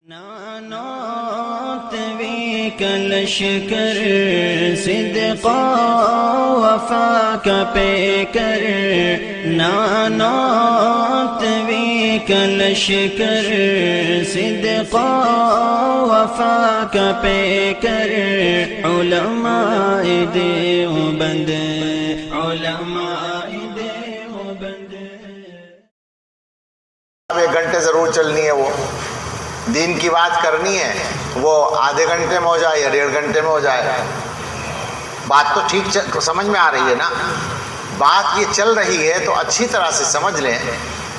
نانوت وی کلشکر صدقا وفا کا پیکر نانوت وی کلشکر صدقا وفا کا پیکر علماء دیوبند علماء دیوبند. ایک گھنٹے ضرور چلنی ہے، وہ دین کی بات کرنی ہے، وہ آدھے گھنٹے میں ہو جائے یا 1.5 گھنٹے میں ہو جائے. بات تو ٹھیک سمجھ میں آ رہی ہے نا؟ بات یہ چل رہی ہے تو اچھی طرح سے سمجھ لیں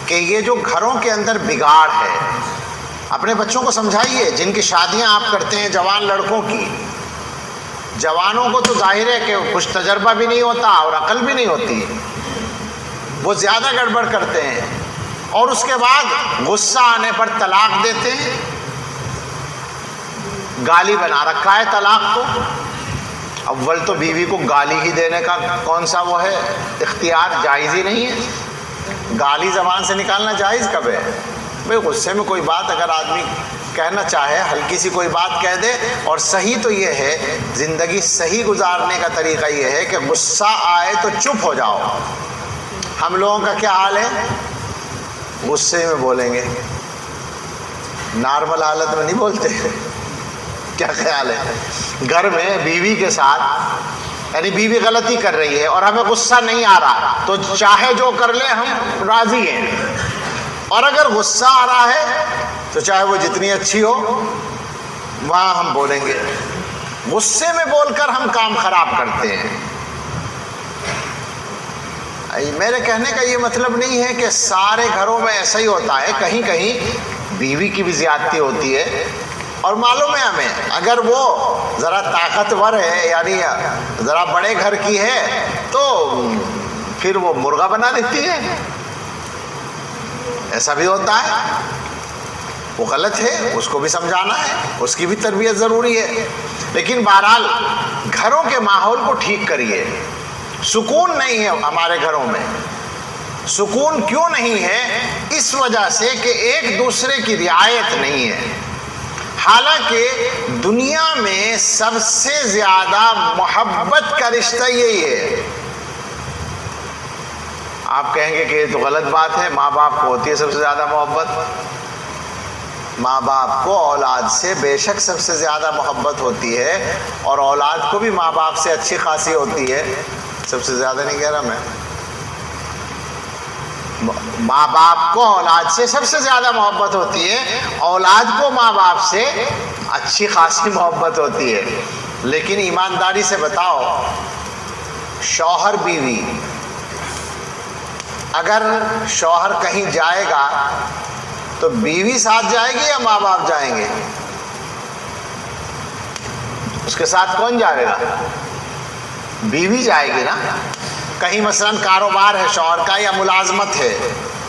کہ یہ جو گھروں کے اندر بگاڑ ہے، اپنے بچوں کو سمجھائیے. جن کی شادیاں آپ کرتے ہیں جوان لڑکوں کی، جوانوں کو تو ظاہر ہے کہ کچھ تجربہ بھی نہیں ہوتا اور عقل بھی نہیں ہوتی، وہ زیادہ گڑبڑ کرتے ہیں اور اس کے بعد غصہ آنے پر طلاق دیتے ہیں. گالی بنا رکھا ہے طلاق کو. اول تو بیوی کو گالی ہی دینے کا کون سا وہ ہے اختیار، جائز ہی نہیں ہے. گالی زبان سے نکالنا جائز کب ہے؟ بھئی غصے میں کوئی بات اگر آدمی کہنا چاہے، ہلکی سی کوئی بات کہہ دے. اور صحیح تو یہ ہے، زندگی صحیح گزارنے کا طریقہ یہ ہے کہ غصہ آئے تو چپ ہو جاؤ. ہم لوگوں کا کیا حال ہے؟ غصے میں بولیں گے، نارمل حالت میں نہیں بولتے. کیا خیال ہے؟ گھر میں بیوی کے ساتھ، یعنی بیوی غلطی کر رہی ہے اور ہمیں غصہ نہیں آ رہا تو چاہے جو کر لے ہم راضی ہیں، اور اگر غصہ آ رہا ہے تو چاہے وہ جتنی اچھی ہو وہاں ہم بولیں گے. غصے میں بول کر ہم کام خراب کرتے ہیں. میرے کہنے کا یہ مطلب نہیں ہے کہ سارے گھروں میں ایسا ہی ہوتا ہے، کہیں کہیں بیوی کی بھی زیادتی ہوتی ہے. اور معلوم ہے ہمیں، اگر وہ ذرا طاقتور ہے، یعنی ذرا بڑے گھر کی ہے، تو پھر وہ مرغا بنا دیتی ہے. ایسا بھی ہوتا ہے. وہ غلط ہے، اس کو بھی سمجھانا ہے، اس کی بھی تربیت ضروری ہے. لیکن بہرحال گھروں کے ماحول کو ٹھیک کریے. سکون نہیں ہے ہمارے گھروں میں. سکون کیوں نہیں ہے؟ اس وجہ سے کہ ایک دوسرے کی رعایت نہیں ہے. حالانکہ دنیا میں سب سے زیادہ محبت کا رشتہ یہی ہے. آپ کہیں گے کہ یہ تو غلط بات ہے، ماں باپ کو ہوتی ہے سب سے زیادہ محبت. ماں باپ کو اولاد سے بے شک سب سے زیادہ محبت ہوتی ہے، اور اولاد کو بھی ماں باپ سے اچھی خاصی ہوتی ہے. سب سے زیادہ نہیں کہہ رہا میں، ماں باپ کو اولاد سے سب سے زیادہ محبت ہوتی ہے، اولاد کو ماں باپ سے اچھی خاصی محبت ہوتی ہے. لیکن ایمانداری سے بتاؤ، شوہر بیوی، اگر شوہر کہیں جائے گا تو بیوی ساتھ جائے گی یا ماں باپ جائیں گے؟ اس کے ساتھ کون جائے گا؟ بیوی جائے گی نا. کہیں مثلا کاروبار ہے شوہر کا یا ملازمت ہے،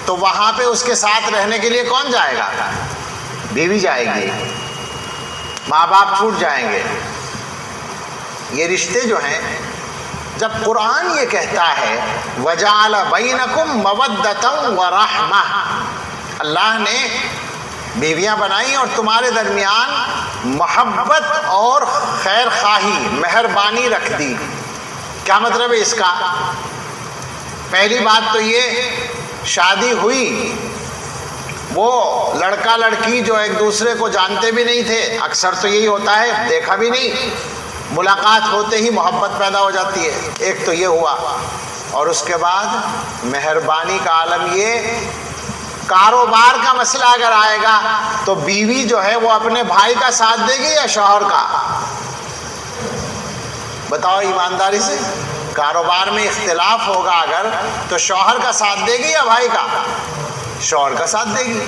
تو وہاں پہ اس کے ساتھ رہنے کے لیے کون جائے گا؟ بیوی جائے گی. ماں باپ چھوٹ جائیں گے. یہ رشتے جو ہیں، جب قرآن یہ کہتا ہے وَجَعَلَ بَيْنَكُمْ مَوَدَّةً وَرَحْمَةً، اللہ نے بیویاں بنائی اور تمہارے درمیان محبت اور خیر خواہی، مہربانی رکھ دی. کیا مطلب ہے اس کا؟ پہلی بات تو یہ، شادی ہوئی، وہ لڑکا لڑکی جو ایک دوسرے کو جانتے بھی نہیں تھے، اکثر تو یہی ہوتا ہے، دیکھا بھی نہیں، ملاقات ہوتے ہی محبت پیدا ہو جاتی ہے. ایک تو یہ ہوا. اور اس کے بعد مہربانی کا عالم یہ، کاروبار کا مسئلہ اگر آئے گا تو بیوی جو ہے وہ اپنے بھائی کا ساتھ دے گی یا شوہر کا؟ بتاؤ ایمانداری سے. کاروبار میں اختلاف ہوگا اگر، تو شوہر کا ساتھ دے گی یا بھائی کا؟ شوہر کا ساتھ دے گی.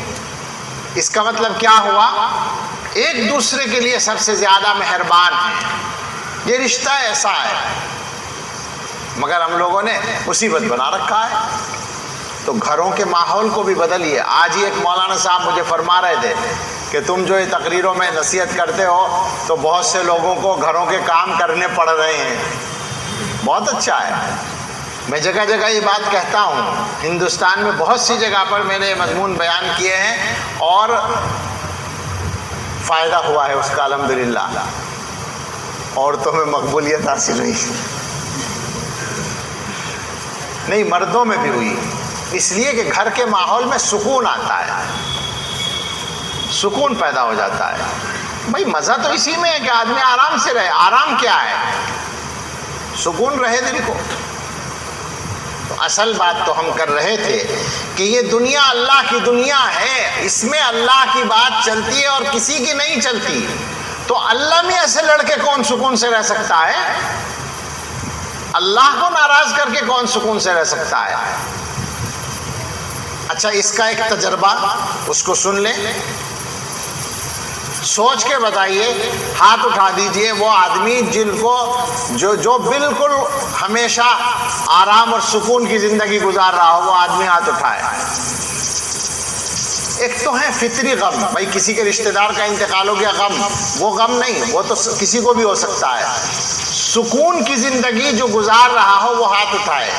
اس کا مطلب کیا ہوا؟ ایک دوسرے کے لیے سب سے زیادہ مہربان ہیں. یہ رشتہ ایسا ہے، مگر ہم لوگوں نے مصیبت بنا رکھا ہے. تو گھروں کے ماحول کو بھی بدلیے. آج ہی ایک مولانا صاحب مجھے فرما رہے تھے کہ تم جو یہ تقریروں میں نصیحت کرتے ہو تو بہت سے لوگوں کو گھروں کے کام کرنے پڑ رہے ہیں. بہت اچھا ہے. میں جگہ جگہ یہ بات کہتا ہوں، ہندوستان میں بہت سی جگہ پر میں نے یہ مضمون بیان کیے ہیں، اور فائدہ ہوا ہے اس کا الحمدللہ، عورتوں میں مقبولیت حاصل ہوئی، نہیں مردوں میں بھی ہوئی، اس لیے کہ گھر کے ماحول میں سکون آتا ہے، سکون پیدا ہو جاتا ہے۔ بھائی مزہ تو اسی میں ہے کہ آدمی آرام سے رہے، آرام کیا ہے؟ سکون رہے دل کو۔ تو اصل بات تو ہم کر رہے تھے کہ یہ دنیا اللہ کی دنیا ہے، اس میں اللہ کی بات چلتی ہے اور کسی کی نہیں چلتی، تو اللہ میں ایسے لڑکے کون سکون سے رہ سکتا ہے؟ اللہ کو ناراض کر کے کون سکون سے رہ سکتا ہے؟ اچھا اس کا ایک تجربہ اس کو سن لیں، سوچ کے بتائیے، ہاتھ اٹھا دیجئے وہ آدمی جن کو جو بالکل ہمیشہ آرام اور سکون کی زندگی گزار رہا ہو، وہ آدمی ہاتھ اٹھائے۔ ایک تو ہے فطری غم، بھائی کسی کے رشتہ دار کا انتقال ہو گیا، غم، وہ غم نہیں، وہ تو کسی کو بھی ہو سکتا ہے۔ سکون کی زندگی جو گزار رہا ہو وہ ہاتھ اٹھائے۔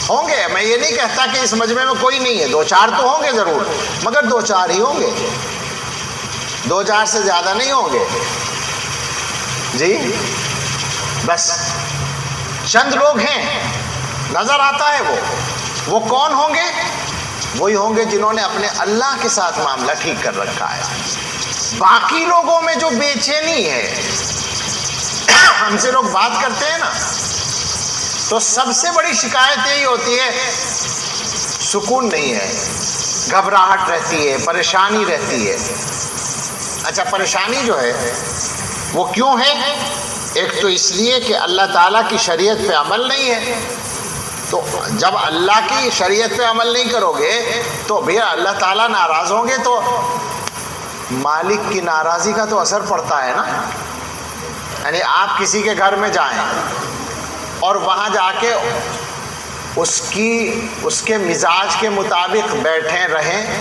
ہوں گے، میں یہ نہیں کہتا کہ اس مجمع میں کوئی نہیں ہے، دو چار تو ہوں گے ضرور، مگر دو چار ہی ہوں گے، دو چار سے زیادہ نہیں ہوں گے جی، بس چند لوگ ہیں نظر آتا ہے۔ وہ کون ہوں گے؟ وہی ہوں گے جنہوں نے اپنے اللہ کے ساتھ معاملہ ٹھیک کر رکھا ہے۔ باقی لوگوں میں جو بے چینی ہے، ہم سے لوگ بات کرتے ہیں نا تو سب سے بڑی شکایت یہی ہوتی ہے سکون نہیں ہے، گھبراہٹ رہتی ہے، پریشانی رہتی ہے۔ اچھا پریشانی جو ہے وہ کیوں ہے؟ ایک تو اس لیے کہ اللہ تعالیٰ کی شریعت پہ عمل نہیں ہے، تو جب اللہ کی شریعت پہ عمل نہیں کرو گے تو بھیا اللہ تعالیٰ ناراض ہوں گے، تو مالک کی ناراضی کا تو اثر پڑتا ہے نا۔ یعنی آپ کسی کے گھر میں جائیں اور وہاں جا کے اس کے مزاج کے مطابق بیٹھیں رہیں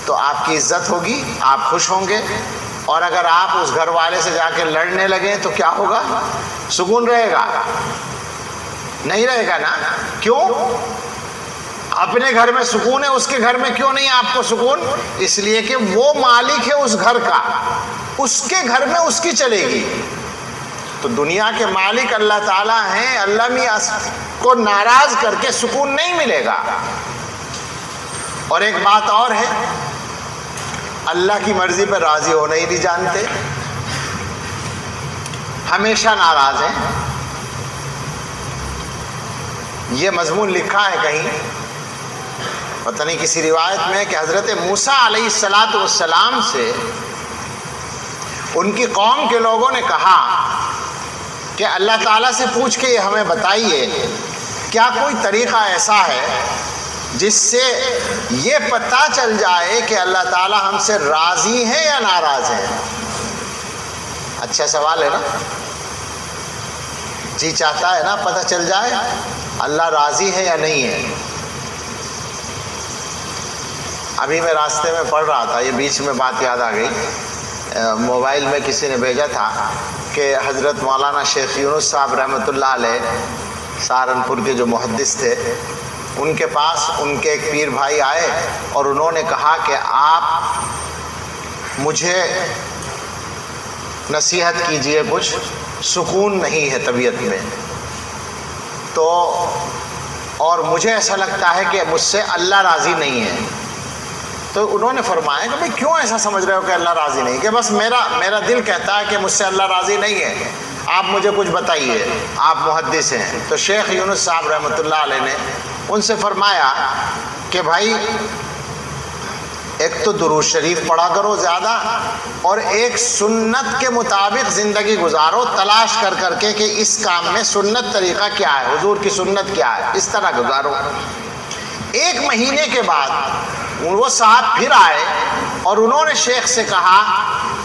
تو آپ کی عزت ہوگی، آپ خوش ہوں گے، اور اگر آپ اس گھر والے سے جا کے لڑنے لگیں تو کیا ہوگا؟ سکون رہے گا؟ نہیں رہے گا نا۔ کیوں؟ اپنے گھر میں سکون ہے، اس کے گھر میں کیوں نہیں آپ کو سکون؟ اس لیے کہ وہ مالک ہے اس گھر کا، اس کے گھر میں اس کی چلے گی۔ تو دنیا کے مالک اللہ تعالیٰ ہیں، اللہ میاں کو ناراض کر کے سکون نہیں ملے گا۔ اور ایک بات اور ہے، اللہ کی مرضی پہ راضی ہونا ہی نہیں جانتے، ہمیشہ ناراض ہیں۔ یہ مضمون لکھا ہے کہیں، پتہ نہیں کسی روایت میں، کہ حضرت موسیٰ علیہ السلام سے ان کی قوم کے لوگوں نے کہا کہ اللہ تعالیٰ سے پوچھ کے ہمیں بتائیے کیا کوئی طریقہ ایسا ہے جس سے یہ پتہ چل جائے کہ اللہ تعالیٰ ہم سے راضی ہے یا ناراض ہے؟ اچھا سوال ہے نا، جی چاہتا ہے نا پتہ چل جائے اللہ راضی ہے یا نہیں ہے۔ ابھی میں راستے میں پڑھ رہا تھا، یہ بیچ میں بات یاد آ گئی، موبائل میں کسی نے بھیجا تھا کہ حضرت مولانا شیخ یونس صاحب رحمۃ اللہ علیہ سہارنپور کے جو محدث تھے، ان کے پاس ان کے ایک پیر بھائی آئے اور انہوں نے کہا کہ آپ مجھے نصیحت کیجئے، کچھ سکون نہیں ہے طبیعت میں، تو اور مجھے ایسا لگتا ہے کہ مجھ سے اللہ راضی نہیں ہے۔ تو انہوں نے فرمایا کہ بھئی کیوں ایسا سمجھ رہے ہو کہ اللہ راضی نہیں؟ کہ بس میرا دل کہتا ہے کہ مجھ سے اللہ راضی نہیں ہے، آپ مجھے کچھ بتائیے، آپ محدث ہیں۔ تو شیخ یونس صاحب رحمۃ اللہ علیہ نے ان سے فرمایا کہ بھائی ایک تو درود شریف پڑھا کرو زیادہ، اور ایک سنت کے مطابق زندگی گزارو، تلاش کر کے کہ اس کام میں سنت طریقہ کیا ہے، حضور کی سنت کیا ہے، اس طرح گزارو۔ ایک مہینے کے بعد وہ صاحب پھر آئے اور انہوں نے شیخ سے کہا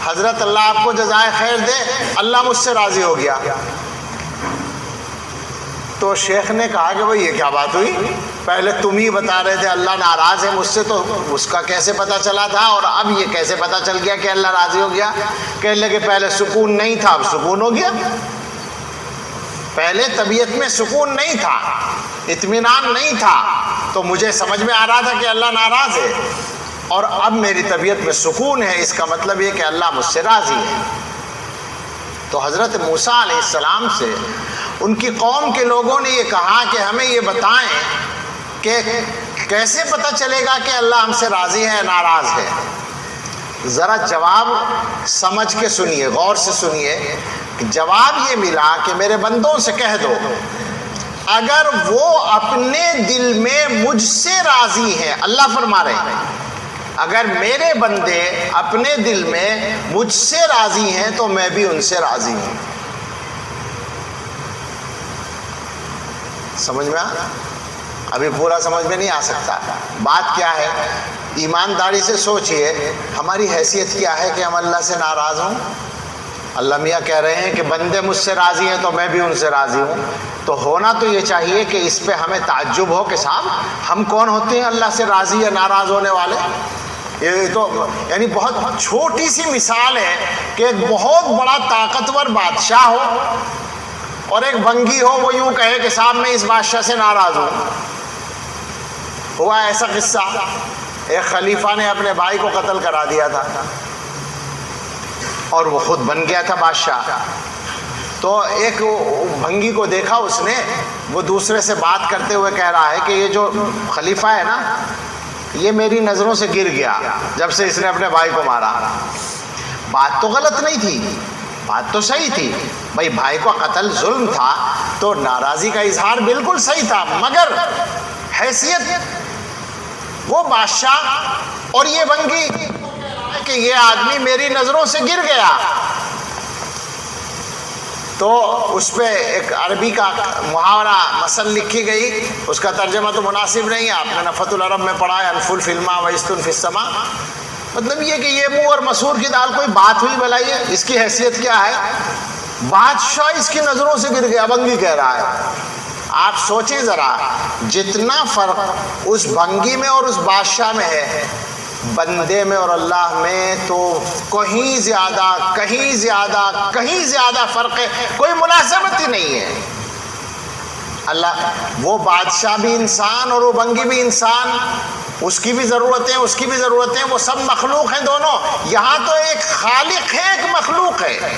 حضرت اللہ آپ کو جزائے خیر دے، اللہ مجھ سے راضی ہو گیا۔ تو شیخ نے کہا کہ بھئی یہ کیا بات ہوئی، پہلے تم ہی بتا رہے تھے اللہ ناراض ہے مجھ سے، تو اس کا کیسے پتہ چلا تھا، اور اب یہ کیسے پتہ چل گیا کہ اللہ راضی ہو گیا؟ کہنے لگے پہلے سکون نہیں تھا، اب سکون ہو گیا۔ پہلے طبیعت میں سکون نہیں تھا، اطمینان نہیں تھا، تو مجھے سمجھ میں آ رہا تھا کہ اللہ ناراض ہے، اور اب میری طبیعت میں سکون ہے، اس کا مطلب یہ کہ اللہ مجھ سے راضی ہے۔ تو حضرت موسیٰ علیہ السلام سے ان کی قوم کے لوگوں نے یہ کہا کہ ہمیں یہ بتائیں کہ کیسے پتہ چلے گا کہ اللہ ہم سے راضی ہے ناراض ہے۔ ذرا جواب سمجھ کے سنیے، غور سے سنیے۔ جواب یہ ملا کہ میرے بندوں سے کہہ دو اگر وہ اپنے دل میں مجھ سے راضی ہیں، اللہ فرما رہے ہیں اگر میرے بندے اپنے دل میں مجھ سے راضی ہیں تو میں بھی ان سے راضی ہوں۔ سمجھ میں ابھی پورا سمجھ میں نہیں آ سکتا۔ بات کیا ہے؟ ایمانداری سے سوچئے ہماری حیثیت کیا ہے کہ ہم اللہ سے ناراض ہوں؟ اللہ میاں کہہ رہے ہیں کہ بندے مجھ سے راضی ہیں تو میں بھی ان سے راضی ہوں، تو ہونا تو یہ چاہیے کہ اس پہ ہمیں تعجب ہو کہ صاحب ہم کون ہوتے ہیں اللہ سے راضی یا ناراض ہونے والے؟ یہ تو یعنی بہت چھوٹی سی مثال ہے کہ ایک بہت بڑا طاقتور بادشاہ ہو اور ایک بھنگی ہو، وہ یوں کہے کہ صاحب میں اس بادشاہ سے ناراض ہوں۔ ہوا ایسا قصہ، ایک خلیفہ نے اپنے بھائی کو قتل کرا دیا تھا اور وہ خود بن گیا تھا بادشاہ۔ تو ایک بھنگی کو دیکھا اس نے، وہ دوسرے سے بات کرتے ہوئے کہہ رہا ہے کہ یہ جو خلیفہ ہے نا یہ میری نظروں سے گر گیا جب سے اس نے اپنے بھائی کو مارا۔ بات تو غلط نہیں تھی، بات تو صحیح تھی، بھائی بھائی کو قتل ظلم تھا تو ناراضی کا اظہار بالکل صحیح تھا، مگر حیثیت وہ بادشاہ اور یہ بھنگی کہ یہ آدمی میری نظروں سے گر گیا۔ تو اس پہ ایک عربی کا محاورہ مثل لکھی گئی، اس کا ترجمہ تو مناسب نہیں ہے، آپ نے نفت العرب میں پڑھا ہے انف الفلما ویستن فی السما، مطلب یہ کہ یہ منہ اور مسور کی دال کوئی بات ہوئی بھلائی ہے؟ اس کی حیثیت کیا ہے؟ بادشاہ اس کی نظروں سے گر گیا، بھنگی کہہ رہا ہے۔ آپ سوچیں ذرا جتنا فرق اس بھنگی میں اور اس بادشاہ میں ہے، بندے میں اور اللہ میں تو کہیں زیادہ فرق ہے، کوئی مناسبت ہی نہیں ہے۔ اللہ وہ بادشاہ بھی انسان اور وہ بھنگی بھی انسان، اس کی بھی ضرورتیں اس کی بھی ضرورتیں، وہ سب مخلوق ہیں دونوں، یہاں تو ایک خالق ہے ایک مخلوق ہے۔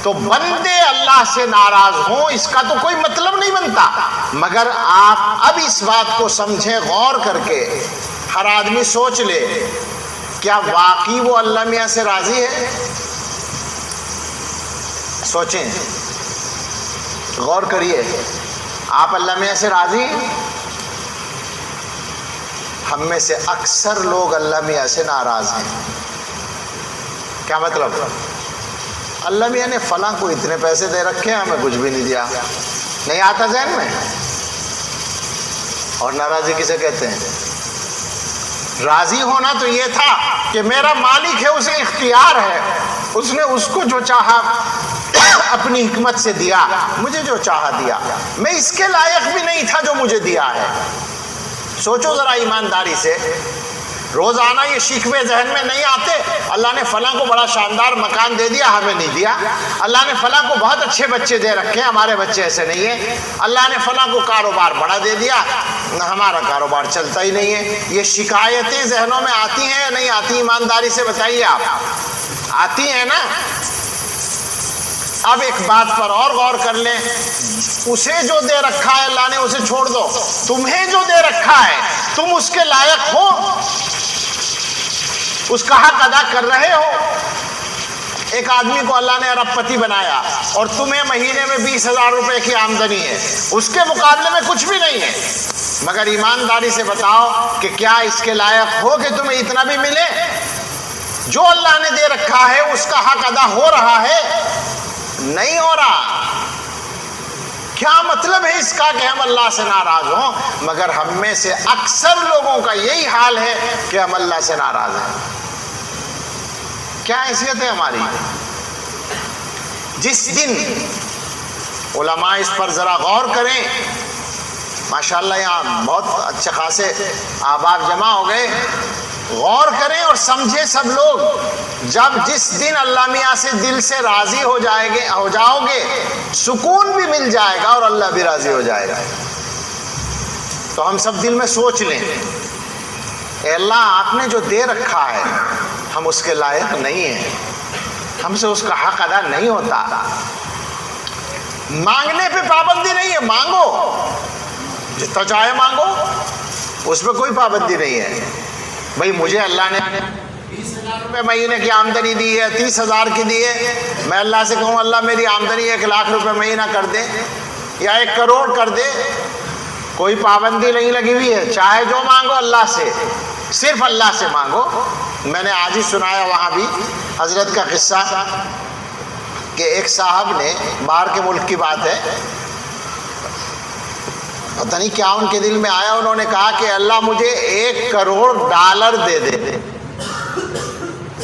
تو بندے اللہ سے ناراض ہوں اس کا تو کوئی مطلب نہیں بنتا، مگر آپ اب اس بات کو سمجھیں غور کر کے، ہر آدمی سوچ لے کیا واقعی وہ اللہ میاں سے راضی ہے؟ سوچیں، غور کریے، آپ اللہ میاں سے راضی ہیں؟ ہم میں سے اکثر لوگ اللہ میاں سے ناراض ہیں۔ کیا مطلب؟ اللہ میاں نے فلاں کو اتنے پیسے دے رکھے ہیں، ہمیں کچھ بھی نہیں دیا، نہیں آتا ذہن میں؟ اور ناراضی کسے کہتے ہیں؟ راضی ہونا تو یہ تھا کہ میرا مالک ہے، اسے اختیار ہے، اس نے اس کو جو چاہا اپنی حکمت سے دیا، مجھے جو چاہا دیا، میں اس کے لائق بھی نہیں تھا جو مجھے دیا ہے۔ سوچو ذرا ایمانداری سے، روزانہ یہ شکوے ذہن میں نہیں آتے؟ اللہ نے فلاں کو بڑا شاندار مکان دے دیا، ہمیں نہیں دیا۔ اللہ نے فلاں کو بہت اچھے بچے دے رکھے ہیں، ہمارے بچے ایسے نہیں ہیں۔ اللہ نے فلاں کو کاروبار بڑا دے دیا، ہمارا کاروبار چلتا ہی نہیں ہے۔ یہ شکایتیں ذہنوں میں آتی ہیں یا نہیں آتی؟ ایمانداری سے بتائیے آپ، آتی ہیں نا؟ اب ایک بات پر اور غور کر لیں، اسے جو دے رکھا ہے اللہ نے اسے چھوڑ دو، تمہیں جو دے رکھا ہے تم اس کے لائق ہو، اس کا حق ادا کر رہے ہو؟ ایک آدمی کو اللہ نے ارب پتی بنایا اور تمہیں مہینے میں 20,000 روپے کی آمدنی ہے، اس کے مقابلے میں کچھ بھی نہیں ہے، مگر ایمانداری سے بتاؤ کہ کیا اس کے لائق ہو کہ تمہیں اتنا بھی ملے؟ جو اللہ نے دے رکھا ہے اس کا حق ادا ہو رہا ہے؟ نہیں ہو رہا۔ کیا مطلب ہے اس کا کہ ہم اللہ سے ناراض ہوں؟ مگر ہم میں سے اکثر لوگوں کا یہی حال ہے کہ ہم اللہ سے ناراض ہیں۔ کیا حیثیت ہے ہماری؟ جس دن علماء اس پر ذرا غور کریں، ماشاءاللہ یہاں بہت اچھے خاصے احباب جمع ہو گئے، غور کریں اور سمجھیں سب لوگ، جس دن اللہ میاں سے دل سے راضی ہو جاؤ گے، سکون بھی مل جائے گا اور اللہ بھی راضی ہو جائے گا۔ تو ہم سب دل میں سوچ لیں، اے اللہ آپ نے جو دے رکھا ہے ہم اس کے لائق نہیں ہیں، ہم سے اس کا حق ادا نہیں ہوتا۔ مانگنے پہ پابندی نہیں ہے، مانگو جتنا چاہے مانگو، اس میں کوئی پابندی نہیں ہے۔ بھئی مجھے اللہ نے 20,000 روپے مہینے کی آمدنی دی ہے، 30,000 کی دی ہے، میں اللہ سے کہوں اللہ میری آمدنی 1,00,000 روپے مہینہ کر دے یا 1 کروڑ کر دے، کوئی پابندی نہیں لگی ہوئی ہے، چاہے جو مانگو اللہ سے، صرف اللہ سے مانگو۔ میں نے آج ہی سنایا وہاں بھی حضرت کا قصہ کہ ایک صاحب نے، باہر کے ملک کی بات ہے، پتہ نہیں کیا ان کے دل میں آیا، انہوں نے کہا کہ اللہ مجھے 1 کروڑ ڈالر دے دے۔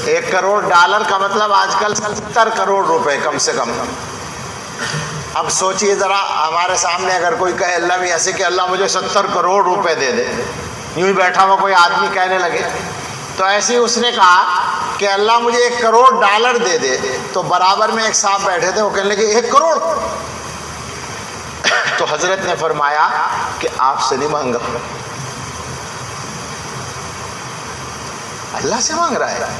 1 کروڑ ڈالر کا مطلب آج کل 70 کروڑ روپے کم سے کم۔ اب سوچئے ذرا، ہمارے سامنے اگر کوئی کہے اللہ بھی ایسے کہ اللہ مجھے 70 کروڑ روپے دے دے، یوں ہی بیٹھا ہوا کوئی آدمی کہنے لگے، تو ایسے ہی اس نے کہا کہ اللہ مجھے 1 کروڑ ڈالر دے دے، تو برابر میں ایک صاحب بیٹھے تھے، وہ کہنے لگے 1 کروڑ؟ تو حضرت نے فرمایا کہ آپ سے نہیں مانگا، اللہ سے مانگ رہا ہے۔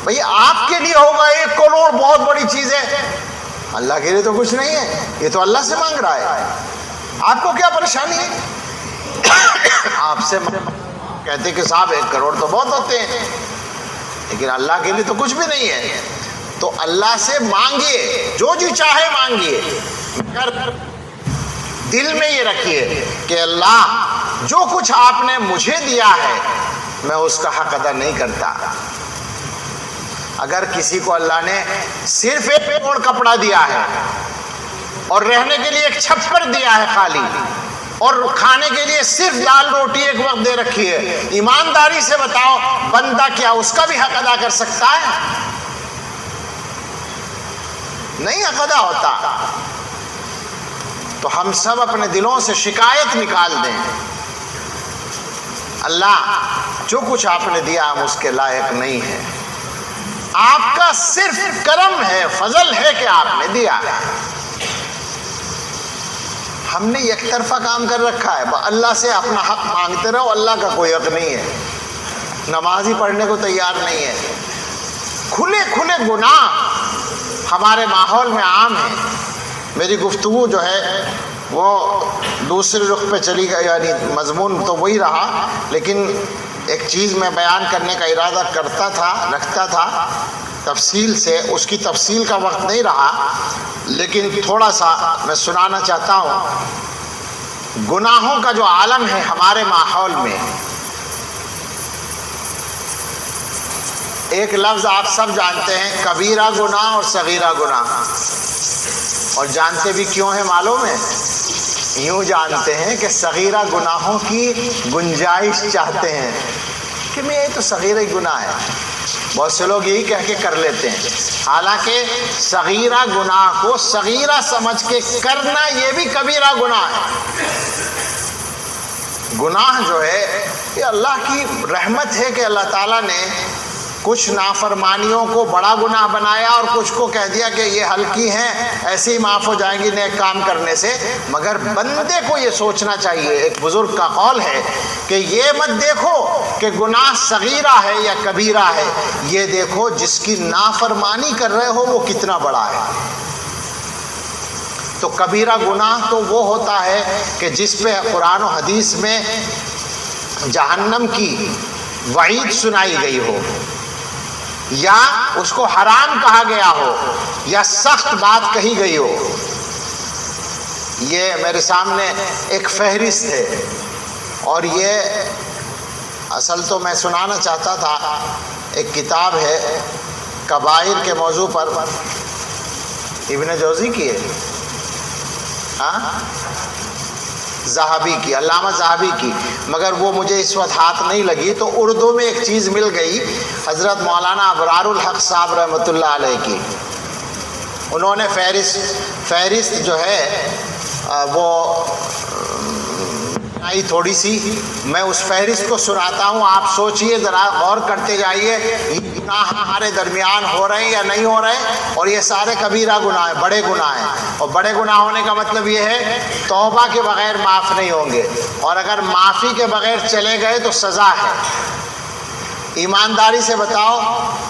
بھئی آپ کے لیے ہوگا 1 کروڑ بہت بڑی چیز ہے، اللہ کے لیے تو کچھ نہیں ہے، یہ تو اللہ سے مانگ رہا ہے، آپ کو کیا پریشانی ہے؟ آپ سے کہتے کہ صاحب 1 کروڑ تو بہت ہوتے ہیں، لیکن اللہ کے لیے تو کچھ بھی نہیں ہے۔ تو اللہ سے مانگیے، جو جی چاہے مانگیے، مگر دل میں یہ رکھیے کہ اللہ جو کچھ آپ نے مجھے دیا ہے میں اس کا حق ادا نہیں کرتا۔ اگر کسی کو اللہ نے صرف 1 جوڑ کپڑا دیا ہے اور رہنے کے لیے 1 چھپر دیا ہے خالی، اور کھانے کے لیے صرف دال روٹی ایک وقت دے رکھی ہے، ایمانداری سے بتاؤ بندہ کیا اس کا بھی حق ادا کر سکتا ہے؟ نہیں حق ادا ہوتا۔ تو ہم سب اپنے دلوں سے شکایت نکال دیں، اللہ جو کچھ آپ نے دیا ہم اس کے لائق نہیں ہیں، آپ کا صرف کرم ہے، فضل ہے کہ آپ نے دیا ہے۔ ہم نے یک طرفہ کام کر رکھا ہے، اللہ سے اپنا حق مانگتے رہو، اللہ کا کوئی حق نہیں ہے، نماز ہی پڑھنے کو تیار نہیں ہے۔ کھلے کھلے گناہ ہمارے ماحول میں عام ہیں۔ میری گفتگو جو ہے وہ دوسرے رخ پہ چلی گئی، یعنی مضمون تو وہی رہا، لیکن ایک چیز میں بیان کرنے کا ارادہ رکھتا تھا تفصیل سے، اس کی تفصیل کا وقت نہیں رہا، لیکن تھوڑا سا میں سنانا چاہتا ہوں۔ گناہوں کا جو عالم ہے ہمارے ماحول میں، ایک لفظ آپ سب جانتے ہیں، کبیرہ گناہ اور صغیرہ گناہ، اور جانتے بھی کیوں ہیں معلوم ہے؟ یوں جانتے ہیں کہ صغیرہ گناہوں کی گنجائش چاہتے ہیں کہ میں یہ تو صغیرہ گناہ ہے، بہت سے لوگ یہی کہہ کے کر لیتے ہیں، حالانکہ صغیرہ گناہ کو صغیرہ سمجھ کے کرنا یہ بھی کبیرہ گناہ ہے۔ گناہ جو ہے یہ اللہ کی رحمت ہے کہ اللہ تعالیٰ نے کچھ نافرمانیوں کو بڑا گناہ بنایا اور کچھ کو کہہ دیا کہ یہ ہلکی ہیں، ایسے ہی معاف ہو جائیں گی نیک کام کرنے سے۔ مگر بندے کو یہ سوچنا چاہیے، ایک بزرگ کا قول ہے کہ یہ مت دیکھو کہ گناہ صغیرہ ہے یا کبیرہ ہے، یہ دیکھو جس کی نافرمانی کر رہے ہو وہ کتنا بڑا ہے۔ تو کبیرہ گناہ تو وہ ہوتا ہے کہ جس پہ قرآن و حدیث میں جہنم کی وعید سنائی گئی ہو، یا اس کو حرام کہا گیا ہو، یا سخت بات کہی گئی ہو۔ یہ میرے سامنے ایک فہرست ہے، اور یہ اصل تو میں سنانا چاہتا تھا، ایک کتاب ہے کبائر کے موضوع پر، ابن جوزی کی ہے، ذہبی کی، علامہ ذہبی کی، مگر وہ مجھے اس وقت ہاتھ نہیں لگی، تو اردو میں ایک چیز مل گئی، حضرت مولانا ابرار الحق صاحب رحمۃ اللہ علیہ کی۔ انہوں نے فہرست جو ہے وہ آئی تھوڑی سی، میں اس فہرست کو سناتا ہوں، آپ سوچئے ذرا، غور کرتے جائیے۔ گناہ ہمارے درمیان ہو رہے ہیں یا نہیں ہو رہے، اور یہ سارے کبیرہ گناہ ہیں، بڑے گناہ ہیں، اور بڑے گناہ ہونے کا مطلب یہ ہے توبہ کے بغیر معاف نہیں ہوں گے، اور اگر معافی کے بغیر چلے گئے تو سزا ہے۔ ایمانداری سے بتاؤ،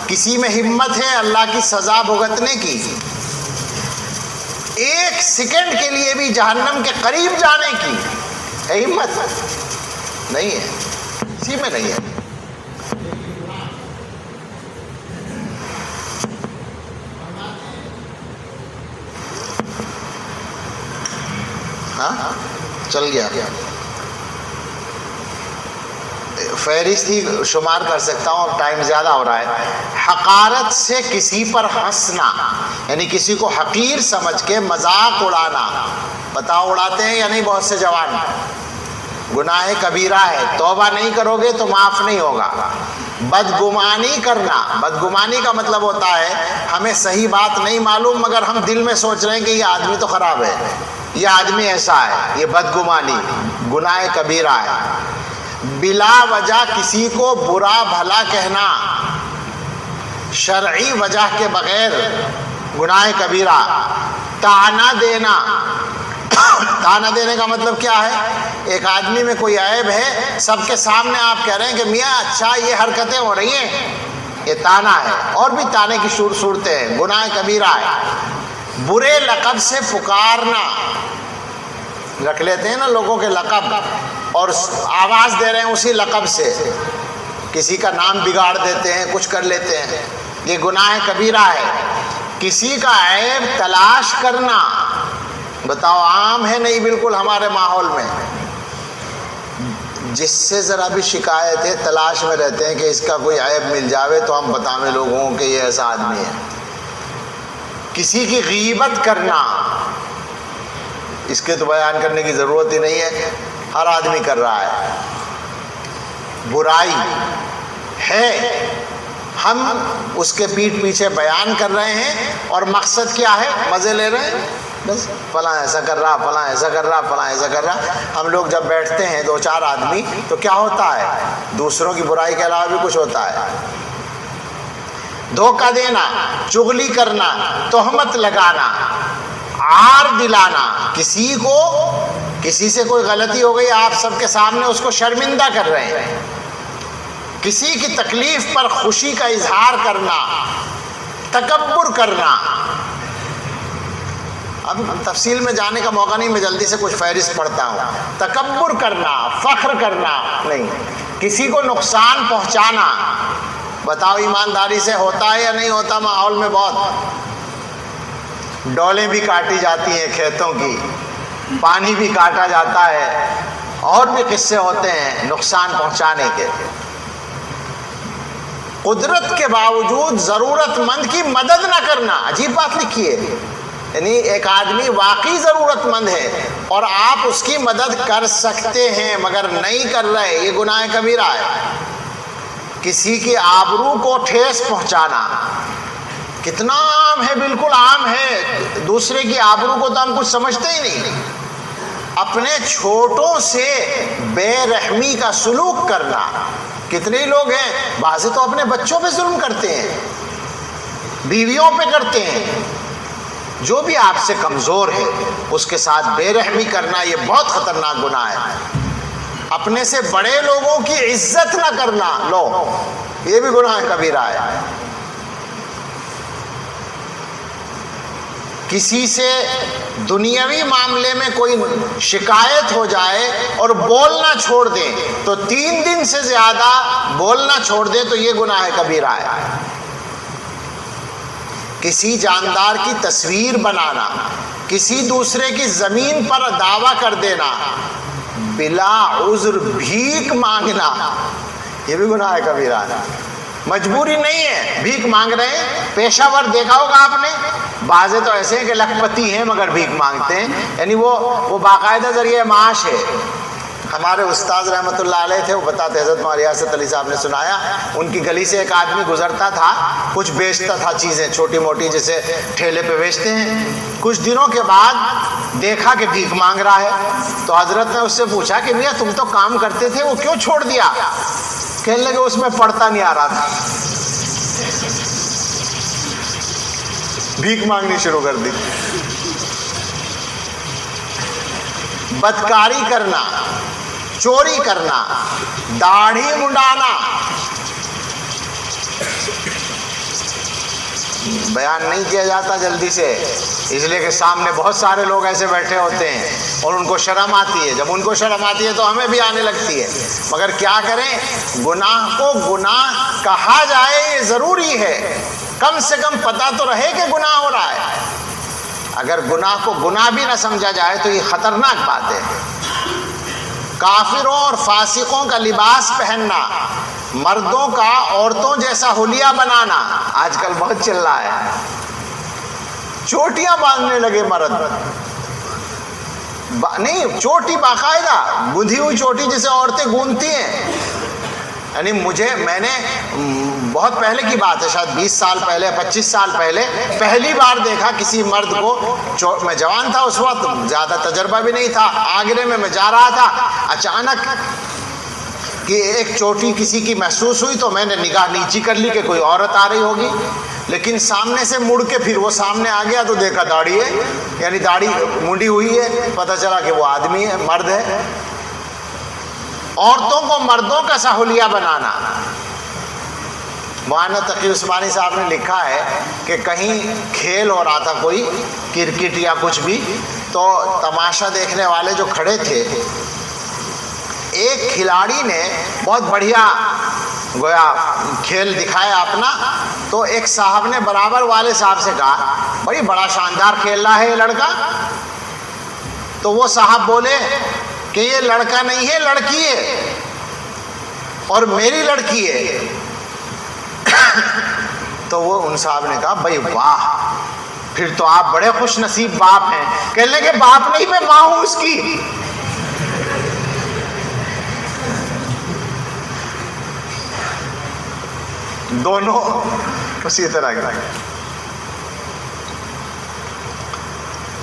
کسی میں ہمت ہے اللہ کی سزا بھگتنے کی؟ ایک سیکنڈ کے لیے بھی جہنم کے قریب جانے کی ہے ہمت؟ نہیں ہے، کسی میں نہیں ہے۔ ہاں چل گیا، فہرست ہی شمار کر سکتا ہوں، اب ٹائم زیادہ ہو رہا ہے۔ حقارت سے کسی پر ہنسنا، یعنی کسی کو حقیر سمجھ کے مذاق اڑانا، بتاؤ اڑاتے ہیں یا نہیں بہت سے جوان؟ گناہ کبیرہ ہے، توبہ نہیں کرو گے تو معاف نہیں ہوگا۔ بدگمانی کرنا، بدگمانی کا مطلب ہوتا ہے ہمیں صحیح بات نہیں معلوم مگر ہم دل میں سوچ رہے ہیں کہ یہ آدمی تو خراب ہے، یہ آدمی ایسا ہے، یہ بدگمانی گناہ کبیرہ ہے۔ بلا وجہ کسی کو برا بھلا کہنا، شرعی وجہ کے بغیر گناہ کبیرہ۔ طعنہ دینا، طعنہ دینے کا مطلب کیا ہے؟ ایک آدمی میں کوئی عیب ہے، سب کے سامنے آپ کہہ رہے ہیں کہ میاں اچھا یہ حرکتیں ہو رہی ہیں، یہ طعنہ ہے۔ اور بھی طعنے کی صورتیں ہیں، گناہ کبیرہ ہے۔ برے لقب سے پکارنا، رکھ لیتے ہیں نا لوگوں کے لقب اور آواز دے رہے ہیں اسی لقب سے، کسی کا نام بگاڑ دیتے ہیں، کچھ کر لیتے ہیں، یہ گناہ کبیرہ ہے۔ کسی کا عیب تلاش کرنا، بتاؤ عام ہے نہیں بالکل ہمارے ماحول میں؟ جس سے ذرا بھی شکایت ہے تلاش میں رہتے ہیں کہ اس کا کوئی عیب مل جاوے تو ہم بتاویں لوگوں کہ یہ ایسا آدمی ہے۔ کسی کی غیبت کرنا، اس کے تو بیان کرنے کی ضرورت ہی نہیں ہے، ہر آدمی کر رہا ہے۔ برائی ہے، ہم اس کے پیٹھ پیچھے بیان کر رہے ہیں اور مقصد کیا ہے؟ مزے لے رہے ہیں، بس فلاں ایسا کر رہا، فلاں ایسا کر رہا، فلاں ایسا کر رہا۔ ہم لوگ جب بیٹھتے ہیں دو چار آدمی تو کیا ہوتا ہے؟ دوسروں کی برائی کے علاوہ بھی کچھ ہوتا ہے۔ دھوکہ دینا، چغلی کرنا، تہمت لگانا، عار دلانا، کسی سے کوئی غلطی ہو گئی آپ سب کے سامنے اس کو شرمندہ کر رہے ہیں، کسی کی تکلیف پر خوشی کا اظہار کرنا، تکبر کرنا۔ اب تفصیل میں جانے کا موقع نہیں، میں جلدی سے کچھ فہرست پڑھتا ہوں۔ تکبر کرنا، فخر کرنا نہیں، کسی کو نقصان پہنچانا، بتاؤ ایمانداری سے ہوتا ہے یا نہیں ہوتا؟ ماحول میں بہت ڈولیں بھی کاٹی جاتی ہیں کھیتوں کی، پانی بھی کاٹا جاتا ہے، اور بھی قصے ہوتے ہیں نقصان پہنچانے کے۔ قدرت کے باوجود ضرورت مند کی مدد نہ کرنا، عجیب بات لکھی ہے، یعنی ایک آدمی واقعی ضرورت مند ہے اور آپ اس کی مدد کر سکتے ہیں مگر نہیں کر رہے، یہ گناہ کبیرہ ہے۔ کسی کی آبرو کو ٹھیس پہنچانا، کتنا عام ہے، بالکل عام ہے، دوسرے کی آبرو کو تو ہم کچھ سمجھتے ہی نہیں۔ اپنے چھوٹوں سے بے رحمی کا سلوک کرنا، کتنے ہی لوگ ہیں، بعض تو اپنے بچوں پہ ظلم کرتے ہیں، بیویوں پہ کرتے ہیں، جو بھی آپ سے کمزور ہے اس کے ساتھ بے رحمی کرنا یہ بہت خطرناک گناہ ہے۔ اپنے سے بڑے لوگوں کی عزت نہ کرنا، لو یہ بھی گناہ کبیرہ ہے۔ کسی سے دنیاوی معاملے میں کوئی شکایت ہو جائے اور بولنا چھوڑ دیں تو 3 دن سے زیادہ بولنا چھوڑ دیں تو یہ گناہ کبیرہ ہے۔ کسی جاندار کی تصویر بنانا، کسی دوسرے کی زمین پر دعویٰ کر دینا، بلا عذر بھیک مانگنا، یہ بھی گناہ کبیرہ ہے۔ مجبوری نہیں ہے، بھیک مانگ رہے ہیں، پیشہ ور دیکھا ہوگا آپ نے، بعضے تو ایسے ہیں کہ لکھپتی ہیں مگر بھیک مانگتے ہیں، یعنی وہ باقاعدہ ذریعہ معاش ہے۔ ہمارے استاذ رحمۃ اللہ علیہ تھے، وہ بتاتے حضرت مولانا ریاست علی صاحب نے سنایا، ان کی گلی سے ایک آدمی گزرتا تھا، کچھ بیچتا تھا چیزیں چھوٹی موٹی جیسے ٹھیلے پہ بیچتے ہیں۔ کچھ دنوں کے بعد دیکھا کہ بھیک مانگ رہا ہے، تو حضرت نے اس سے پوچھا کہ میاں تم تو کام کرتے تھے وہ کیوں چھوڑ دیا؟ کہنے لگے اس میں پڑھتا نہیں آ رہا تھا۔ بھیک مانگنی شروع کر دی. بدکاری کرنا, چوری کرنا, داڑھی منڈانا, بیان نہیں کیا جاتا جلدی سے, اس لیے کہ سامنے بہت سارے لوگ ایسے بیٹھے ہوتے ہیں اور ان کو شرم آتی ہے. جب ان کو شرم آتی ہے تو ہمیں بھی آنے لگتی ہے. مگر کیا کریں, گناہ کو گناہ کہا جائے یہ ضروری ہے, کم سے کم پتہ تو رہے کہ گناہ ہو رہا ہے. اگر گناہ کو گناہ بھی نہ سمجھا جائے تو یہ خطرناک بات ہے. کافروں اور فاسقوں کا لباس پہننا, مردوں کا عورتوں جیسا حلیہ بنانا آج کل بہت چل رہا ہے. چوٹیاں باندھنے لگے مرد, نہیں چوٹی باقاعدہ گندھی ہوئی چوٹی جسے عورتیں گوندتی ہیں. یعنی میں نے بہت پہلے کی بات ہے, شاید 20 سال پہلے 25 سال پہلے پہلی بار دیکھا کسی مرد کو. میں جوان تھا اس وقت, زیادہ تجربہ بھی نہیں تھا. آگرے میں جا رہا تھا, اچانک کہ ایک چوٹی کسی کی محسوس ہوئی تو میں نے نگاہ نیچی کر لی کہ کوئی عورت آ رہی ہوگی, لیکن سامنے سے مڑ کے پھر وہ سامنے آ گیا تو دیکھا داڑھی ہے, یعنی داڑھی منڈی ہوئی ہے. پتہ چلا کہ وہ آدمی ہے, مرد ہے. عورتوں کو مردوں کا سا حلیہ بنانا. مولانا تقی عثمانی صاحب نے لکھا ہے کہ کہیں کھیل ہو رہا تھا, کوئی کرکٹ یا کچھ بھی, تو تماشا دیکھنے والے جو کھڑے تھے, ایک کھلاڑی نے بہت بڑھیا گویا کھیل دکھایا اپنا, تو ایک صاحب نے برابر والے صاحب سے کہا بھائی بڑا شاندار کھیل رہا ہے یہ لڑکا. تو وہ صاحب بولے کہ یہ لڑکا نہیں ہے, لڑکی ہے, اور میری لڑکی ہے. تو وہ ان صاحب نے کہا بھائی واہ, پھر تو آپ بڑے خوش نصیب باپ ہیں. کہنے لگے باپ نہیں, میں ماں ہوں اس کی. دونوں اسی طرح کا.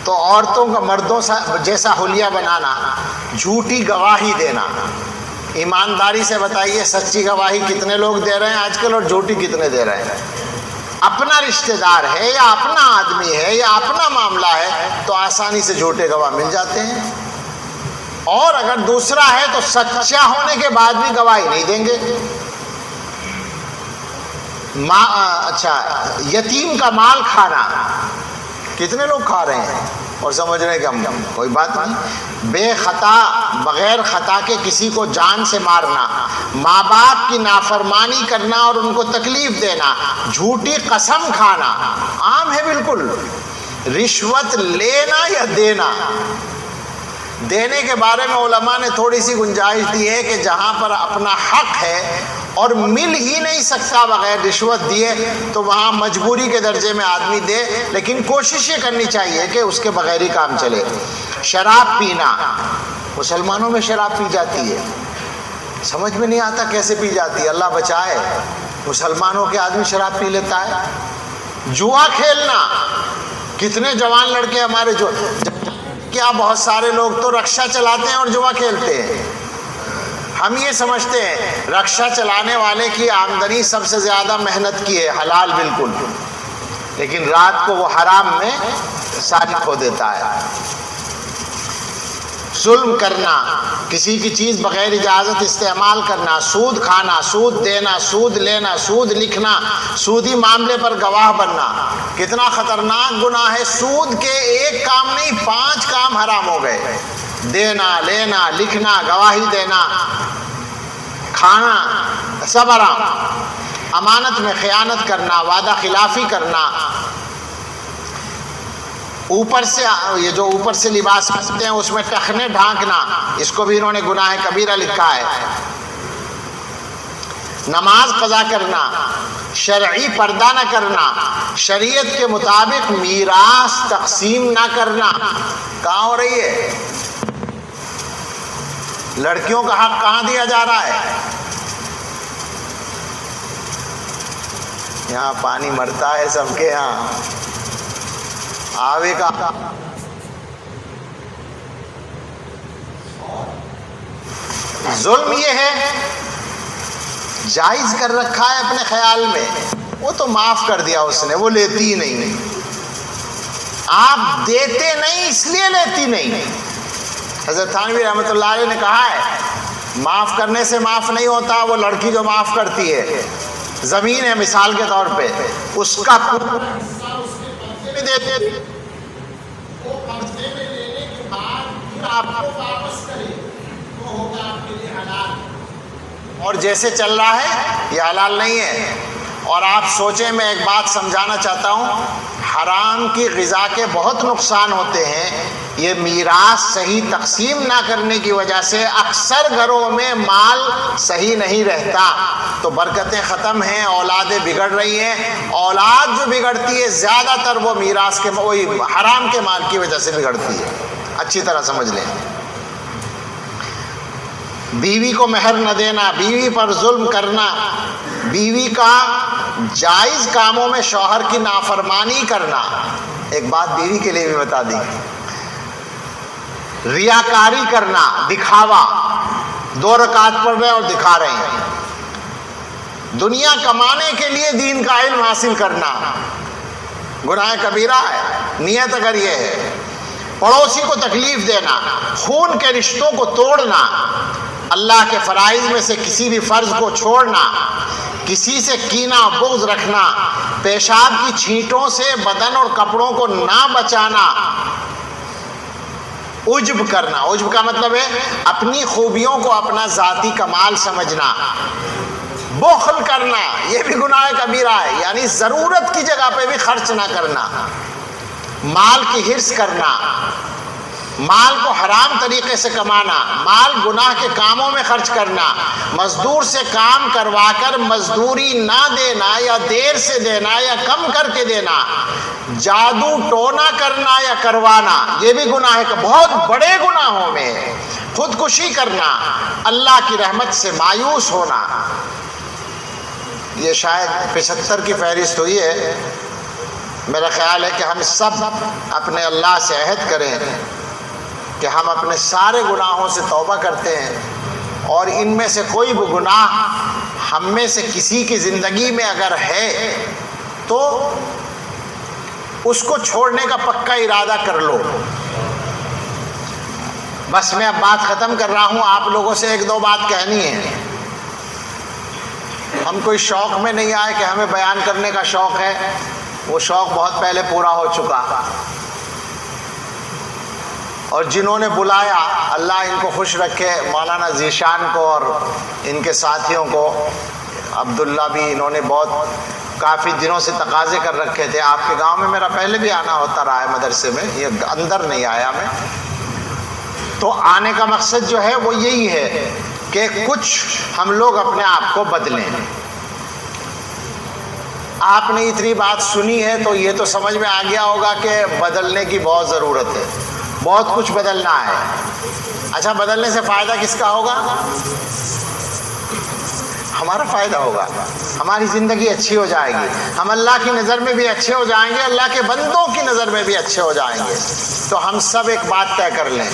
تو عورتوں کا مردوں جیسا حلیہ بنانا, جھوٹی گواہی دینا. ایمانداری سے بتائیے سچی گواہی کتنے لوگ دے رہے ہیں آج کل اور جھوٹی کتنے دے رہے ہیں؟ اپنا رشتہ دار ہے یا اپنا آدمی ہے یا اپنا معاملہ ہے تو آسانی سے جھوٹے گواہ مل جاتے ہیں, اور اگر دوسرا ہے تو سچا ہونے کے بعد بھی گواہی نہیں دیں گے. اچھا, یتیم کا مال کھانا کتنے لوگ کھا رہے ہیں اور سمجھ رہے ہیں کہ ہم کوئی بات نہیں. بے خطا بغیر خطا کے کسی کو جان سے مارنا, ماں باپ کی نافرمانی کرنا اور ان کو تکلیف دینا, جھوٹی قسم کھانا عام ہے بالکل. رشوت لینا یا دینا, دینے کے بارے میں علماء نے تھوڑی سی گنجائش دی ہے کہ جہاں پر اپنا حق ہے اور مل ہی نہیں سکتا بغیر رشوت دیے تو وہاں مجبوری کے درجے میں آدمی دے, لیکن کوشش یہ کرنی چاہیے کہ اس کے بغیر ہی کام چلے. شراب پینا, مسلمانوں میں شراب پی جاتی ہے, سمجھ میں نہیں آتا کیسے پی جاتی ہے, اللہ بچائے. مسلمانوں کے آدمی شراب پی لیتا ہے. جوا کھیلنا, کتنے جوان لڑکے ہمارے جو کیا بہت سارے لوگ تو رکشا چلاتے ہیں اور جوا کھیلتے ہیں. ہم یہ سمجھتے ہیں رکشا چلانے والے کی آمدنی سب سے زیادہ محنت کی ہے, حلال بالکل, لیکن رات کو وہ حرام میں ساری کھو دیتا ہے. ظلم کرنا, کسی کی چیز بغیر اجازت استعمال کرنا, سود کھانا, سود دینا, سود لینا, سود لکھنا, سودی معاملے پر گواہ بننا, کتنا خطرناک گناہ ہے. سود کے ایک کام نہیں 5 کام حرام ہو گئے. دینا, لینا, لکھنا, گواہی دینا, کھانا, سب حرام. امانت میں خیانت کرنا, وعدہ خلافی کرنا, اوپر سے یہ جو اوپر سے لباس پہنتے ہیں اس میں ٹخنے ڈھانکنا, اس کو بھی انہوں نے گناہ کبیرہ لکھا ہے. نماز قضا کرنا, شرعی پردہ نہ کرنا, شریعت کے مطابق میراث تقسیم نہ کرنا. کہاں ہو رہی ہے؟ لڑکیوں کا حق کہاں دیا جا رہا ہے؟ یہاں پانی مرتا ہے سب کے یہاں, آوے کا ظلم یہ ہے جائز کر رکھا ہے اپنے خیال میں, وہ تو معاف کر دیا اس نے, وہ لیتی ہی نہیں. آپ دیتے نہیں اس لیے لیتی نہیں. حضرت تھانوی رحمۃ اللہ علیہ نے کہا ہے معاف کرنے سے معاف نہیں ہوتا. وہ لڑکی جو معاف کرتی ہے، زمین ہے مثال کے طور پہ، اس کا پورا حصہ اس کے قبضے میں دیتے تھے، وہ قبضے میں لینے کے بعد پھر آپ کو واپس کرے وہ ہوگا آپ کے لیے حلال. اور جیسے چل رہا ہے یہ حلال نہیں ہے. اور آپ سوچیں، میں ایک بات سمجھانا چاہتا ہوں، حرام کی غذا کے بہت نقصان ہوتے ہیں. یہ میراث صحیح تقسیم نہ کرنے کی وجہ سے اکثر گھروں میں مال صحیح نہیں رہتا، تو برکتیں ختم ہیں، اولادیں بگڑ رہی ہیں. اولاد جو بگڑتی ہے زیادہ تر وہ میراث کے وہی حرام کے مال کی وجہ سے بگڑتی ہے. اچھی طرح سمجھ لیں. بیوی کو مہر نہ دینا، بیوی پر ظلم کرنا، بیوی کا جائز کاموں میں شوہر کی نافرمانی کرنا. ایک بات بیوی کے لیے بھی بتا دی، ریاکاری کرنا، دکھاوا. 2 رکعت پڑھ رہے ہیں اور دکھا رہے ہیں. دنیا کمانے کے لیے دین کا علم حاصل کرنا گناہ کبیرہ ہے. نیت اگر یہ ہے، پڑوسی کو تکلیف دینا، خون کے رشتوں کو توڑنا، اللہ کے فرائض میں سے کسی بھی فرض کو چھوڑنا، کسی سے کینہ بغض رکھنا، پیشاب کی چھینٹوں سے بدن اور کپڑوں کو نہ بچانا، عجب کرنا. عجب کا مطلب ہے اپنی خوبیوں کو اپنا ذاتی کمال سمجھنا. بخل کرنا یہ بھی گناہ کبیرہ ہے، یعنی ضرورت کی جگہ پہ بھی خرچ نہ کرنا. مال کی حرص کرنا، مال کو حرام طریقے سے کمانا، مال گناہ کے کاموں میں خرچ کرنا، مزدور سے کام کروا کر مزدوری نہ دینا یا دیر سے دینا یا کم کر کے دینا، جادو ٹونا کرنا یا کروانا یہ بھی گناہ ہے. بہت بڑے گناہوں میں خودکشی کرنا، اللہ کی رحمت سے مایوس ہونا. یہ شاید 75 کی فہرست ہوئی ہے. میرا خیال ہے کہ ہم سب اپنے اللہ سے عہد کریں کہ ہم اپنے سارے گناہوں سے توبہ کرتے ہیں، اور ان میں سے کوئی بھی گناہ ہم میں سے کسی کی زندگی میں اگر ہے تو اس کو چھوڑنے کا پکا ارادہ کر لو. بس میں اب بات ختم کر رہا ہوں. آپ لوگوں سے 1-2 بات کہنی ہے. ہم کوئی شوق میں نہیں آئے کہ ہمیں بیان کرنے کا شوق ہے، وہ شوق بہت پہلے پورا ہو چکا. اور جنہوں نے بلایا اللہ ان کو خوش رکھے، مولانا ذیشان کو اور ان کے ساتھیوں کو، عبداللہ بھی، انہوں نے بہت کافی دنوں سے تقاضے کر رکھے تھے. آپ کے گاؤں میں میرا پہلے بھی آنا ہوتا رہا ہے مدرسے میں، یہ اندر نہیں آیا میں. تو آنے کا مقصد جو ہے وہ یہی ہے کہ کچھ ہم لوگ اپنے آپ کو بدلیں. آپ نے اتنی بات سنی ہے تو یہ تو سمجھ میں آ گیا ہوگا کہ بدلنے کی بہت ضرورت ہے، بہت کچھ بدلنا ہے. اچھا، بدلنے سے فائدہ کس کا ہوگا؟ ہمارا فائدہ ہوگا، ہماری زندگی اچھی ہو جائے گی، ہم اللہ کی نظر میں بھی اچھے ہو جائیں گے، اللہ کے بندوں کی نظر میں بھی اچھے ہو جائیں گے. تو ہم سب ایک بات طے کر لیں.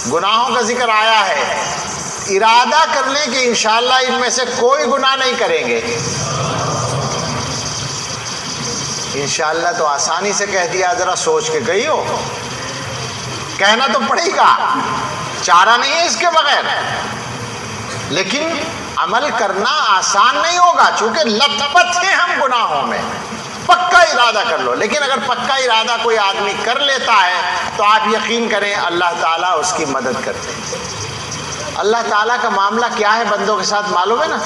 گناہوں کا ذکر آیا ہے، ارادہ کر لیں کہ انشاءاللہ ان میں سے کوئی گناہ نہیں کریں گے. انشاءاللہ تو آسانی سے کہہ دیا، ذرا سوچ کے گئی ہو. کہنا تو پڑے گا، چارہ نہیں ہے اس کے بغیر، لیکن عمل کرنا آسان نہیں ہوگا چونکہ لت پت ہیں ہم گناہوں میں. پکا ارادہ کر لو. لیکن اگر پکا ارادہ کوئی آدمی کر لیتا ہے تو آپ یقین کریں اللہ تعالیٰ اس کی مدد کرتے ہیں. اللہ تعالیٰ کا معاملہ کیا ہے بندوں کے ساتھ معلوم ہے نا؟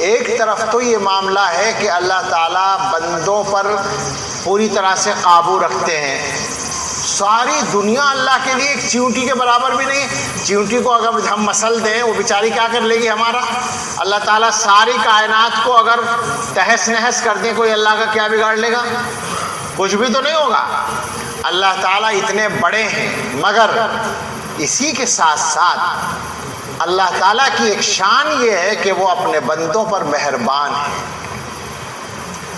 ایک طرف تو یہ معاملہ ہے کہ اللہ تعالیٰ بندوں پر پوری طرح سے قابو رکھتے ہیں. ساری دنیا اللہ کے لیے ایک چیونٹی کے برابر بھی نہیں ہے. چیونٹی کو اگر ہم مسل دیں وہ بیچاری کیا کر لے گی ہمارا؟ اللہ تعالیٰ ساری کائنات کو اگر تہس نہس کر دیں کوئی اللہ کا کیا بگاڑ لے گا؟ کچھ بھی تو نہیں ہوگا. اللہ تعالیٰ اتنے بڑے ہیں، مگر اسی کے ساتھ ساتھ اللہ تعالیٰ کی ایک شان یہ ہے کہ وہ اپنے بندوں پر مہربان ہیں.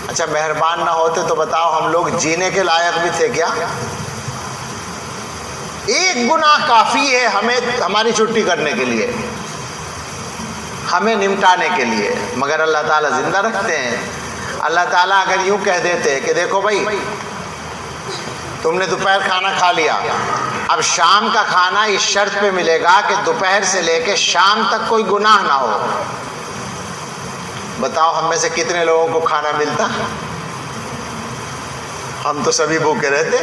اچھا، مہربان نہ ہوتے تو بتاؤ ہم لوگ جینے کے لائق بھی تھے کیا؟ ایک گناہ کافی ہے ہمیں ہماری چھٹی کرنے کے لیے، ہمیں نمٹانے کے لیے، مگر اللہ تعالیٰ زندہ رکھتے ہیں. اللہ تعالیٰ اگر یوں کہہ دیتے کہ دیکھو بھائی تم نے دوپہر کھانا کھا لیا، اب شام کا کھانا اس شرط پہ ملے گا کہ دوپہر سے لے کے شام تک کوئی گناہ نہ ہو۔ بتاؤ ہم میں سے کتنے لوگوں کو کھانا ملتا؟ ہم تو سبھی بھوکے رہتے،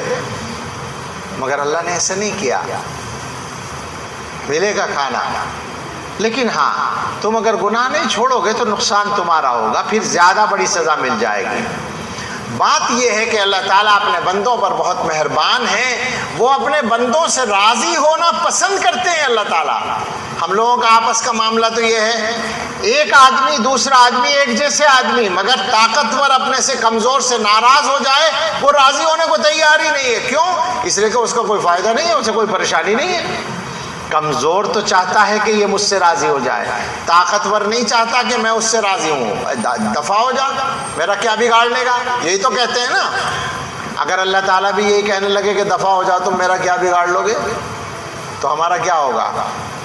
مگر اللہ نے ایسا نہیں کیا، ملے گا کھانا۔ لیکن ہاں تم اگر گناہ نہیں چھوڑو گے تو نقصان تمہارا ہوگا، پھر زیادہ بڑی سزا مل جائے گی۔ بات یہ ہے کہ اللہ تعالیٰ اپنے بندوں پر بہت مہربان ہیں، وہ اپنے بندوں سے راضی ہونا پسند کرتے ہیں۔ اللہ تعالیٰ، ہم لوگوں کا آپس کا معاملہ تو یہ ہے، ایک آدمی دوسرا آدمی ایک جیسے آدمی، مگر طاقتور اپنے سے کمزور سے ناراض ہو جائے وہ راضی ہونے کو تیار ہی نہیں ہے۔ کیوں؟ اس لیے کہ اس کا کوئی فائدہ نہیں ہے، اسے کوئی پریشانی نہیں ہے۔ کمزور تو چاہتا ہے کہ یہ مجھ سے راضی ہو جائے، طاقتور نہیں چاہتا کہ میں اس سے راضی ہوں، دفع ہو جا، میرا کیا بگاڑ لے گا، یہی تو کہتے ہیں نا۔ اگر اللہ تعالیٰ بھی یہی کہنے لگے کہ دفع ہو جاؤ تم میرا کیا بگاڑ لو گے تو ہمارا کیا ہوگا؟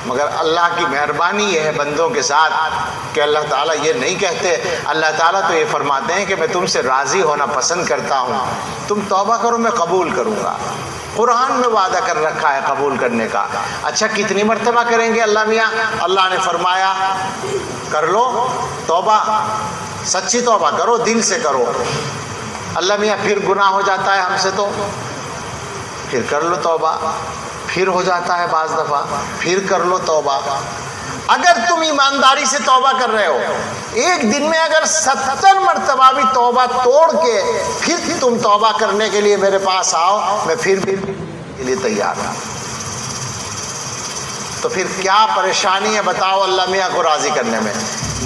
مگر اللہ کی مہربانی یہ ہے بندوں کے ساتھ کہ اللہ تعالیٰ یہ نہیں کہتے، اللہ تعالیٰ تو یہ فرماتے ہیں کہ میں تم سے راضی ہونا پسند کرتا ہوں، تم توبہ کرو میں قبول کروں گا۔ قرآن میں وعدہ کر رکھا ہے قبول کرنے کا۔ اچھا کتنی مرتبہ کریں گے اللہ میاں؟ اللہ نے فرمایا کر لو توبہ، سچی توبہ کرو، دل سے کرو۔ اللہ میاں پھر گناہ ہو جاتا ہے ہم سے تو پھر کر لو توبہ، پھر ہو جاتا ہے بعض دفعہ، پھر کر لو توبہ۔ اگر تم ایمانداری سے توبہ کر رہے ہو، ایک دن میں اگر 70 مرتبہ بھی توبہ توڑ کے پھر تم توبہ کرنے کے لیے میرے پاس آؤ، میں پھر بھی کے لیے تیار ہوں۔ تو پھر کیا پریشانی ہے بتاؤ اللہ میاں کو راضی کرنے میں؟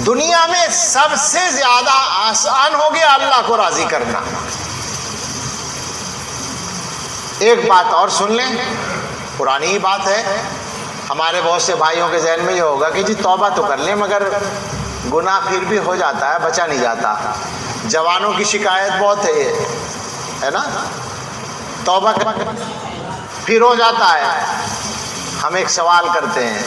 دنیا میں سب سے زیادہ آسان ہو گیا اللہ کو راضی کرنا۔ ایک بات اور سن لیں، پرانی ہی بات ہے، ہمارے بہت سے بھائیوں کے ذہن میں یہ ہوگا کہ جی توبہ تو کر لیں مگر گناہ پھر بھی ہو جاتا ہے، بچا نہیں جاتا۔ جوانوں کی شکایت بہت ہے، یہ ہے نا، توبہ پھر ہو جاتا ہے۔ ہم ایک سوال کرتے ہیں،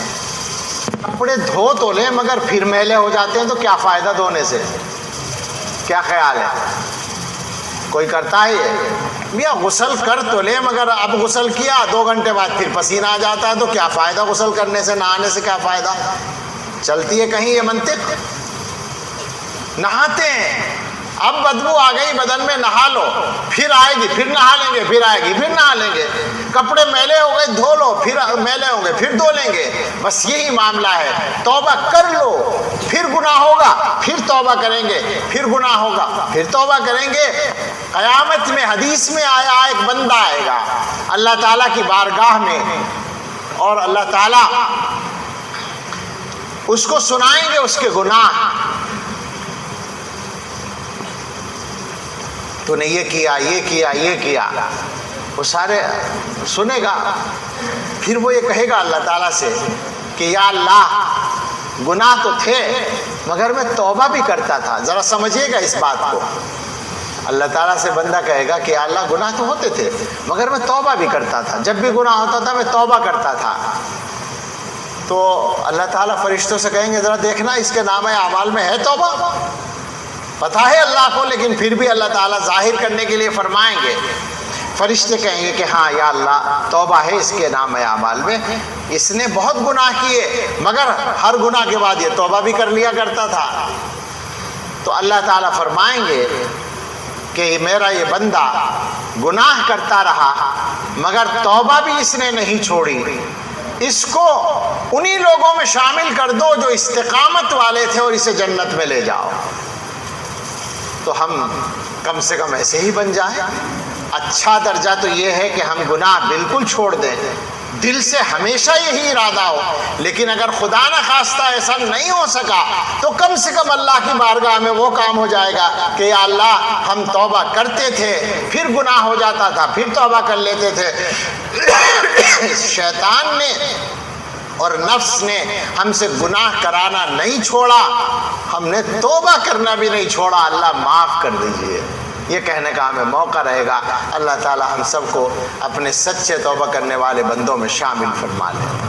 کپڑے دھو تو لیں مگر پھر میلے ہو جاتے ہیں تو کیا فائدہ دھونے سے؟ کیا خیال ہے؟ کوئی کرتا ہے یہ؟ یا غسل کر تو لے مگر اب غسل کیا 2 گھنٹے بعد پھر پسینہ آ جاتا ہے تو کیا فائدہ غسل کرنے سے، نہانے سے کیا فائدہ؟ چلتی ہے کہیں یہ منطق؟ نہاتے ہیں، اب بدبو آ گئی بدن میں، نہا لو، پھر آئے گی، پھر نہا لیں گے، پھر آئے گی، پھر نہا لیں گے۔ کپڑے میلے ہو گئے دھو لو، پھر میلے ہوں گے، پھر دھو لیں گے۔ بس یہی معاملہ ہے، توبہ کر لو، پھر گناہ ہوگا، پھر توبہ کریں گے، پھر گناہ ہوگا، پھر توبہ کریں گے۔ قیامت میں حدیث میں آیا ایک بندہ آئے گا اللہ تعالیٰ کی بارگاہ میں، اور اللہ تعالیٰ اس کو سنائیں گے اس کے گناہ، تو نے یہ کیا، یہ کیا، یہ کیا، وہ سارے سنے گا۔ پھر وہ یہ کہے گا اللہ تعالیٰ سے کہ یا اللہ گناہ تو تھے مگر میں توبہ بھی کرتا تھا، ذرا سمجھیے گا اس بات کو۔ اللہ تعالیٰ سے بندہ کہے گا کہ یا اللہ گناہ تو ہوتے تھے مگر میں توبہ بھی کرتا تھا، جب بھی گناہ ہوتا تھا میں توبہ کرتا تھا۔ تو اللہ تعالیٰ فرشتوں سے کہیں گے ذرا دیکھنا اس کے نام اعمال میں ہے توبہ؟ پتہ ہے اللہ کو، لیکن پھر بھی اللہ تعالیٰ ظاہر کرنے کے لیے فرمائیں گے۔ فرشتے کہیں گے کہ ہاں یا اللہ توبہ ہے اس کے نام اعمال میں، اس نے بہت گناہ کیے مگر ہر گناہ کے بعد یہ توبہ بھی کر لیا کرتا تھا۔ تو اللہ تعالیٰ فرمائیں گے کہ میرا یہ بندہ گناہ کرتا رہا مگر توبہ بھی اس نے نہیں چھوڑی، اس کو انہی لوگوں میں شامل کر دو جو استقامت والے تھے اور اسے جنت میں لے جاؤ۔ تو ہم کم سے کم ایسے ہی بن جائیں۔ اچھا درجہ تو یہ ہے کہ ہم گناہ بالکل چھوڑ دیں، دل سے ہمیشہ یہی ارادہ ہو، لیکن اگر خدا نہ خواستہ ایسا نہیں ہو سکا تو کم سے کم اللہ کی بارگاہ میں وہ کام ہو جائے گا کہ یا اللہ ہم توبہ کرتے تھے، پھر گناہ ہو جاتا تھا، پھر توبہ کر لیتے تھے۔ شیطان نے اور نفس نے ہم سے گناہ کرانا نہیں چھوڑا، ہم نے توبہ کرنا بھی نہیں چھوڑا، اللہ معاف کر دیجئے۔ یہ کہنے کا ہمیں موقع رہے گا۔ اللہ تعالی ہم سب کو اپنے سچے توبہ کرنے والے بندوں میں شامل فرما لے۔